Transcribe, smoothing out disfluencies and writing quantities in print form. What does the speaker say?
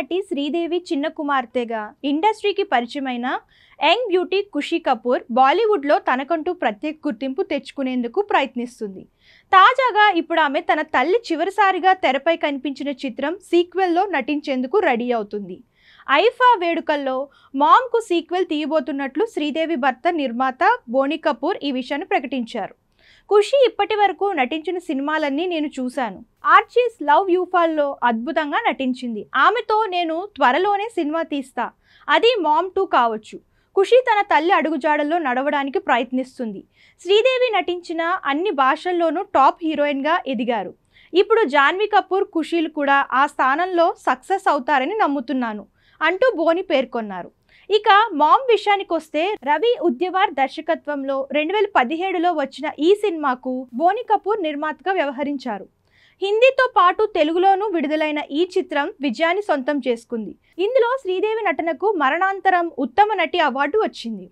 నటి శ్రీదేవి చిన్న కుమార్తెగా ఇండస్ట్రీకి పరిచయమైన యంగ్ బ్యూటీ ఖుషీ కపూర్ బాలీవుడ్లో తనకంటూ ప్రత్యేక గుర్తింపు తెచ్చుకునేందుకు ప్రయత్నిస్తుంది. తాజాగా ఇప్పుడు ఆమె తన తల్లి చివరిసారిగా తెరపై కనిపించిన చిత్రం సీక్వెల్లో నటించేందుకు రెడీ అవుతుంది. ఐఫా వేడుకల్లో మామ్కు సీక్వెల్ తీయబోతున్నట్లు శ్రీదేవి భర్త నిర్మాత బోనీ కపూర్ ఈ విషయాన్ని ప్రకటించారు. ఖుషీ ఇప్పటి వరకు నటించిన సినిమాలన్నీ నేను చూశాను. ఆర్చీస్ లవ్ యూఫాల్లో అద్భుతంగా నటించింది. ఆమెతో నేను త్వరలోనే సినిమా తీస్తా. అది మామ్ 2 కావచ్చు. ఖుషీ తన తల్లి అడుగుజాడల్లో నడవడానికి ప్రయత్నిస్తుంది. శ్రీదేవి నటించిన అన్ని భాషల్లోనూ టాప్ హీరోయిన్గా ఎదిగారు. ఇప్పుడు జాన్వీ కపూర్, ఖుషీలు కూడా ఆ స్థానంలో సక్సెస్ అవుతారని నమ్ముతున్నాను అంటూ బోనీ పేర్కొన్నారు. ఇక మామ్ విషయానికి వస్తే రవి ఉద్యవార్ దర్శకత్వంలో 2017లో వచ్చిన ఈ సినిమాకు బోనీ కపూర్ నిర్మాతగా వ్యవహరించారు. హిందీతో పాటు తెలుగులోనూ విడుదలైన ఈ చిత్రం విజయాన్ని సొంతం చేసుకుంది. ఇందులో శ్రీదేవి నటనకు మరణాంతరం ఉత్తమ నటి అవార్డు వచ్చింది.